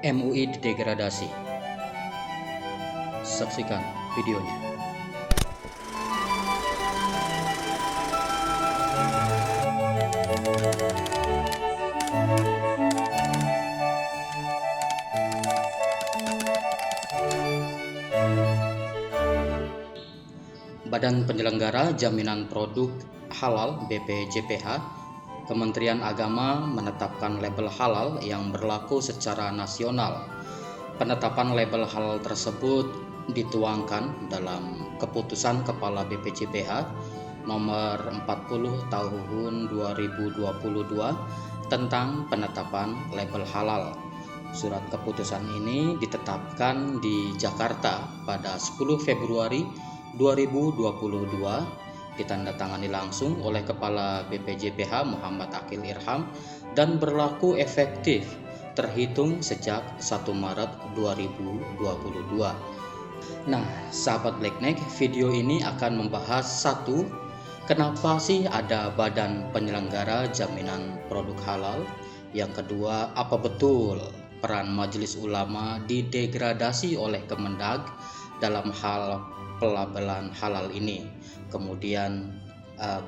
MUI didegradasi. Saksikan videonya. Badan Penyelenggara Jaminan Produk Halal (BPJPH), Kementerian Agama menetapkan label halal yang berlaku secara nasional. Penetapan label halal tersebut dituangkan dalam Keputusan Kepala BPJPH Nomor 40 Tahun 2022 tentang penetapan label halal. Surat keputusan ini ditetapkan di Jakarta pada 10 Februari 2022, ditandatangani langsung oleh Kepala BPJPH Muhammad Aqil Irham dan berlaku efektif terhitung sejak 1 Maret 2022. Nah, sahabat Blackneck, video ini akan membahas satu, kenapa sih ada Badan Penyelenggara Jaminan Produk Halal? Yang kedua, apa betul peran Majelis Ulama didegradasi oleh Kemendag dalam hal pelabelan halal ini? Kemudian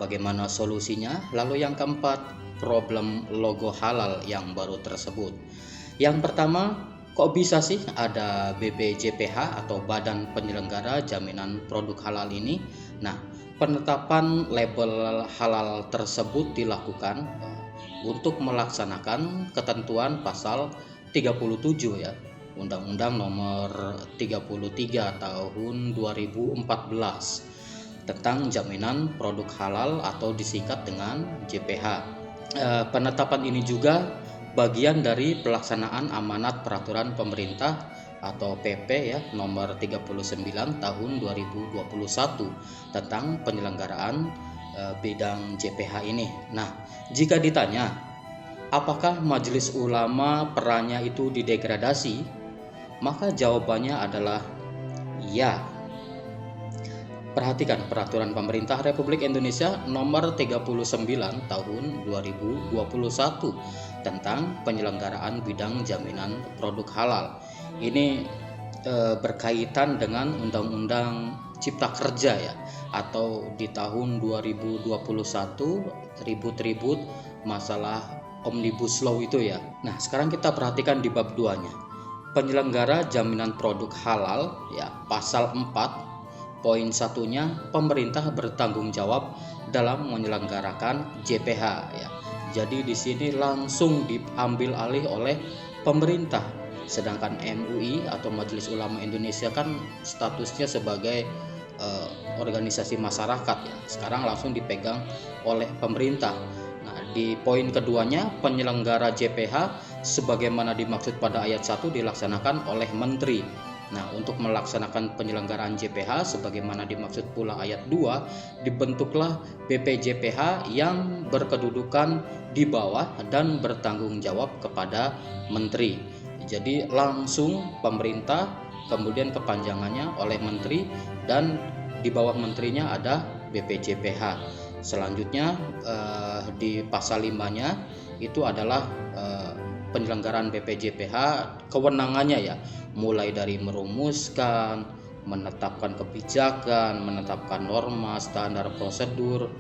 bagaimana solusinya? Lalu yang keempat, problem logo halal yang baru tersebut. Yang pertama, kok bisa sih ada BPJPH atau Badan Penyelenggara Jaminan Produk Halal ini? Nah, penetapan label halal tersebut dilakukan untuk melaksanakan ketentuan pasal 37 ya, Undang-Undang Nomor 33 Tahun 2014 tentang Jaminan Produk Halal atau disingkat dengan JPH. Penetapan ini juga bagian dari pelaksanaan amanat peraturan pemerintah atau PP ya Nomor 39 Tahun 2021 tentang penyelenggaraan bidang JPH ini. Nah, jika ditanya apakah Majelis Ulama perannya itu didegradasi, maka jawabannya adalah ya. Perhatikan peraturan pemerintah Republik Indonesia nomor 39 tahun 2021 tentang penyelenggaraan bidang jaminan produk halal. Ini berkaitan dengan Undang-Undang Cipta Kerja ya, atau di tahun 2021 ribut-ribut masalah Omnibus Law itu ya. Nah, sekarang kita perhatikan di bab 2-nya. Penyelenggara jaminan produk halal ya, pasal 4 poin 1-nya, pemerintah bertanggung jawab dalam menyelenggarakan JPH ya. Jadi di sini langsung diambil alih oleh pemerintah. Sedangkan MUI atau Majelis Ulama Indonesia kan statusnya sebagai organisasi masyarakat ya. Sekarang langsung dipegang oleh pemerintah. Di poin keduanya, penyelenggara JPH sebagaimana dimaksud pada ayat 1 dilaksanakan oleh menteri. Nah, untuk melaksanakan penyelenggaraan JPH sebagaimana dimaksud pula ayat 2, dibentuklah BPJPH yang berkedudukan di bawah dan bertanggung jawab kepada menteri. Jadi langsung pemerintah, kemudian kepanjangannya oleh menteri, dan di bawah menterinya ada BPJPH. Selanjutnya di pasal 5-nya itu adalah penyelenggaraan BPJPH, kewenangannya ya, mulai dari merumuskan, menetapkan kebijakan, menetapkan norma, standar prosedur,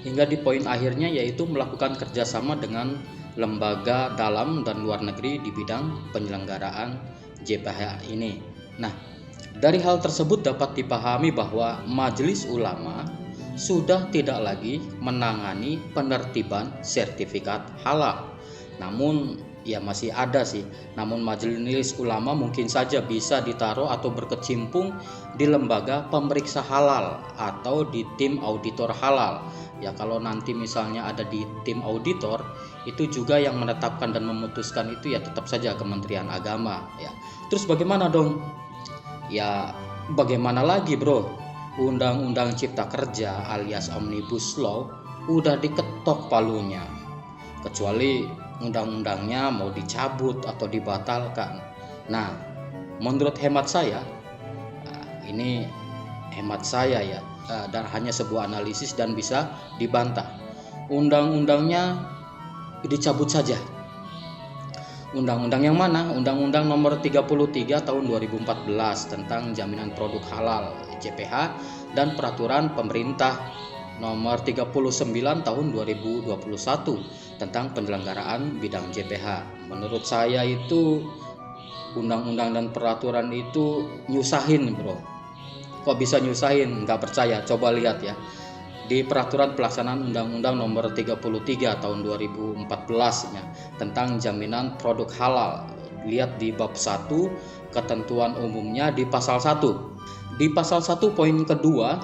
hingga di poin akhirnya yaitu melakukan kerjasama dengan lembaga dalam dan luar negeri di bidang penyelenggaraan JPH ini. Nah, dari hal tersebut dapat dipahami bahwa Majelis Ulama sudah tidak lagi menangani penertiban sertifikat halal. Namun ya masih ada sih. Namun Majelis Ulama mungkin saja bisa ditaruh atau berkecimpung di lembaga pemeriksa halal atau di tim auditor halal. Ya, kalau nanti misalnya ada di tim auditor, itu juga yang menetapkan dan memutuskan itu ya tetap saja Kementerian Agama ya. Terus bagaimana dong? Ya bagaimana lagi, Bro? Undang-Undang Cipta Kerja alias Omnibus Law udah diketok palunya. Kecuali undang-undangnya mau dicabut atau dibatalkan. Nah, menurut hemat saya, ini hemat saya ya, dan hanya sebuah analisis dan bisa dibantah. Undang-undangnya dicabut saja. Undang-undang yang mana? Undang-Undang Nomor 33 Tahun 2014 tentang Jaminan Produk Halal JPH dan Peraturan Pemerintah Nomor 39 Tahun 2021 tentang penyelenggaraan bidang JPH. Menurut saya itu undang-undang dan peraturan itu nyusahin, bro. Kok bisa nyusahin? Nggak percaya? Coba lihat ya. Di peraturan pelaksanaan Undang-Undang Nomor 33 Tahun 2014-nya tentang jaminan produk halal. Lihat di bab 1, ketentuan umumnya di pasal 1. Di pasal 1 poin kedua,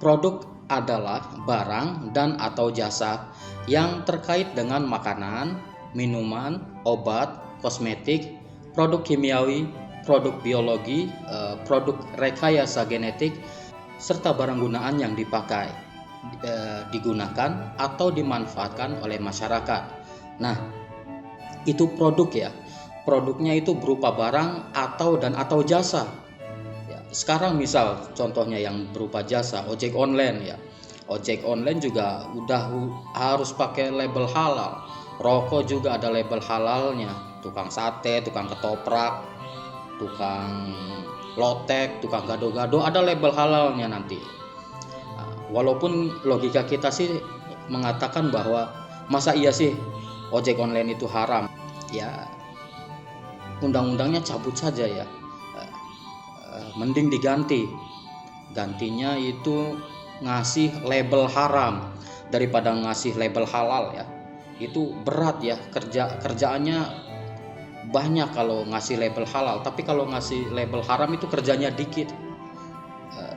produk adalah barang dan atau jasa yang terkait dengan makanan, minuman, obat, kosmetik, produk kimiawi, produk biologi, produk rekayasa genetik, serta barang gunaan yang dipakai, digunakan atau dimanfaatkan oleh masyarakat. Nah, itu produk ya. Produknya itu berupa barang atau jasa. Ya, sekarang misal contohnya yang berupa jasa, ojek online ya. Ojek online juga udah harus pakai label halal. Rokok juga ada label halalnya. Tukang sate, tukang ketoprak, tukang lotek, tukang gado-gado ada label halalnya nanti. Walaupun logika kita sih mengatakan bahwa masa iya sih ojek online itu haram, ya undang-undangnya cabut saja ya, mending gantinya itu ngasih label haram daripada ngasih label halal ya. Itu berat ya, kerjaannya banyak kalau ngasih label halal, tapi kalau ngasih label haram itu kerjanya dikit.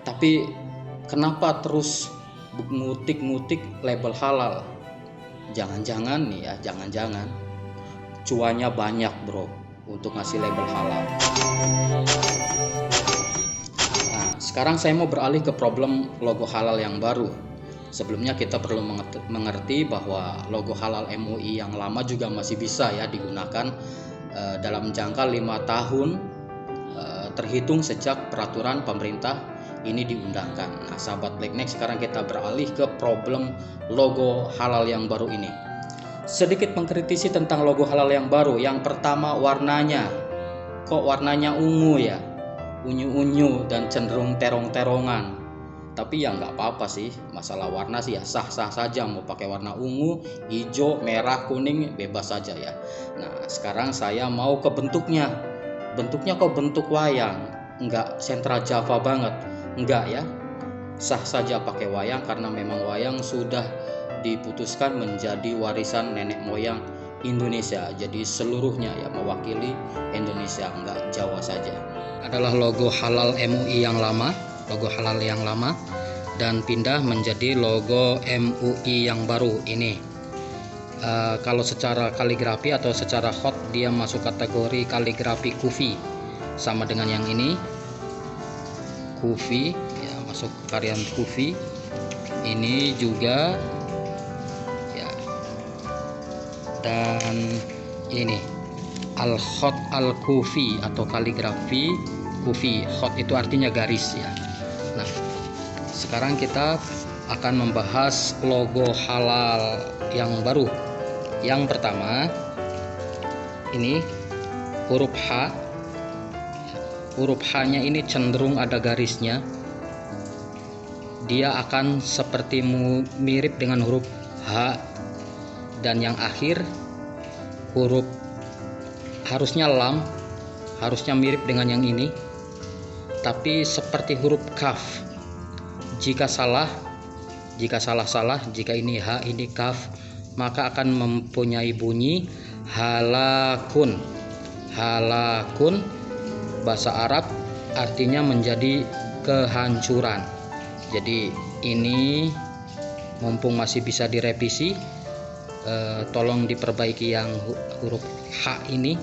Tapi kenapa terus ngutik-ngutik label halal? Jangan-jangan nih ya, jangan-jangan cuannya banyak, bro, untuk ngasih label halal. Nah, sekarang saya mau beralih ke problem logo halal yang baru. Sebelumnya kita perlu mengerti bahwa logo halal MUI yang lama juga masih bisa ya digunakan dalam jangka 5 tahun terhitung sejak peraturan pemerintah ini diundangkan. Nah, sahabat Blackneck, sekarang kita beralih ke problem logo halal yang baru ini. Sedikit mengkritisi tentang logo halal yang baru. Yang pertama, warnanya. Kok warnanya ungu ya? Unyu-unyu dan cenderung terong-terongan. Tapi ya nggak apa-apa sih, masalah warna sih ya sah-sah saja, mau pakai warna ungu, hijau, merah, kuning, bebas saja ya. Nah, sekarang saya mau ke bentuknya. Bentuknya kok bentuk wayang, nggak sentra Java banget, nggak ya. Sah saja pakai wayang karena memang wayang sudah diputuskan menjadi warisan nenek moyang Indonesia. Jadi seluruhnya ya mewakili Indonesia, nggak Jawa saja. Adalah logo halal MUI yang lama. Logo halal yang lama dan pindah menjadi logo MUI yang baru ini. Kalau secara kaligrafi atau secara hot dia masuk kategori kaligrafi kufi, sama dengan yang ini kufi ya, masuk varian kufi. Ini juga ya, dan ini al-hot al-kufi atau kaligrafi kufi. Hot itu artinya garis ya. Nah, sekarang kita akan membahas logo halal yang baru. Yang pertama, ini huruf H. Huruf H-nya ini cenderung ada garisnya. Dia akan seperti mirip dengan huruf H, dan yang akhir huruf harusnya lam, harusnya mirip dengan yang ini. Tapi seperti huruf kaf. Jika salah, jika ini H, ini kaf, maka akan mempunyai bunyi halakun. Halakun bahasa Arab artinya menjadi kehancuran. Jadi ini mumpung masih bisa direvisi, tolong diperbaiki yang huruf H ini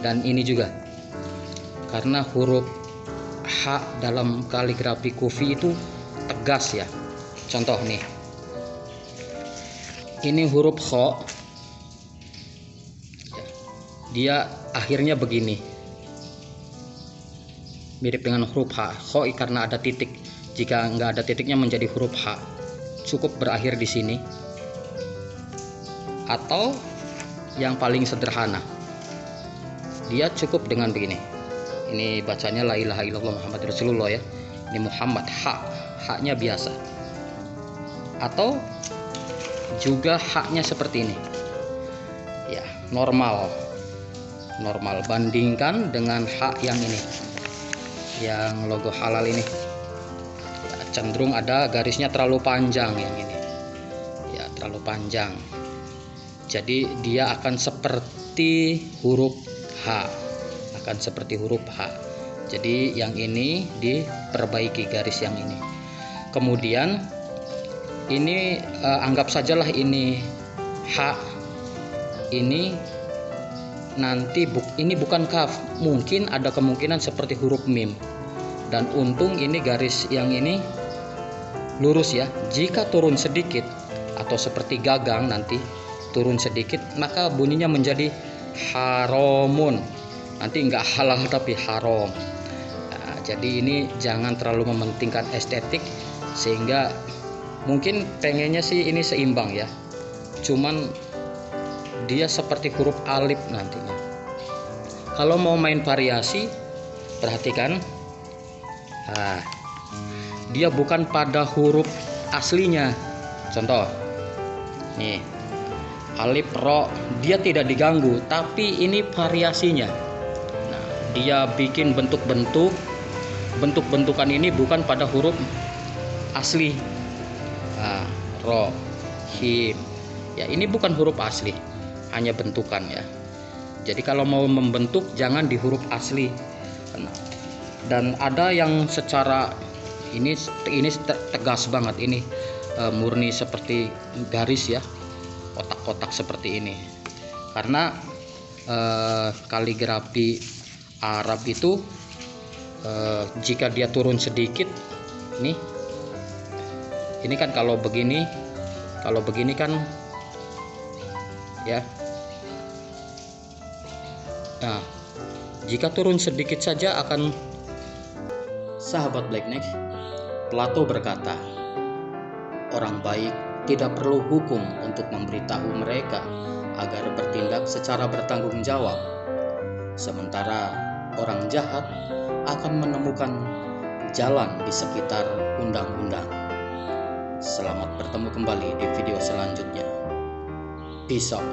dan ini juga. Karena huruf H dalam kaligrafi kufi itu tegas ya. Contoh nih, ini huruf kho, dia akhirnya begini, mirip dengan huruf H. Kho karena ada titik, jika nggak ada titiknya menjadi huruf H, cukup berakhir di sini. Atau yang paling sederhana, dia cukup dengan begini. Ini bacanya la ilaha illallah Muhammad Rasulullah ya. Ini Muhammad, haknya biasa. Atau juga haknya seperti ini. Ya, normal. Bandingkan dengan hak yang ini. Yang logo halal ini. Ya, cenderung ada garisnya terlalu panjang yang ini. Ya, terlalu panjang. Jadi dia akan seperti huruf H. Jadi yang ini diperbaiki garis yang ini. Kemudian ini anggap sajalah ini H. Ini nanti ini bukan kaf. Mungkin ada kemungkinan seperti huruf mim. Dan untung ini garis yang ini lurus ya. Jika turun sedikit atau seperti gagang nanti turun sedikit, maka bunyinya menjadi haramun. Nanti enggak halal tapi haram. Nah, jadi ini jangan terlalu mementingkan estetik, sehingga mungkin pengennya sih ini seimbang ya. Cuman dia seperti huruf alif nantinya. Kalau mau main variasi, perhatikan. Nah, dia bukan pada huruf aslinya. Contoh. Nih. Alif, ro, dia tidak diganggu, tapi ini variasinya. Nah, dia bikin bentuk-bentukan ini bukan pada huruf asli. Nah, ro, him. Ya, ini bukan huruf asli, hanya bentukan ya. Jadi kalau mau membentuk jangan di huruf asli. Dan ada yang secara ini tegas banget, ini murni seperti garis ya. Kotak-kotak seperti ini, karena kaligrafi Arab itu jika dia turun sedikit, ini kan kalau begini kan ya. Nah, jika turun sedikit saja akan. Sahabat Blackneck, Plato berkata, orang baik tidak perlu hukum untuk memberitahu mereka agar bertindak secara bertanggung jawab. Sementara orang jahat akan menemukan jalan di sekitar undang-undang. Selamat bertemu kembali di video selanjutnya. Peace out.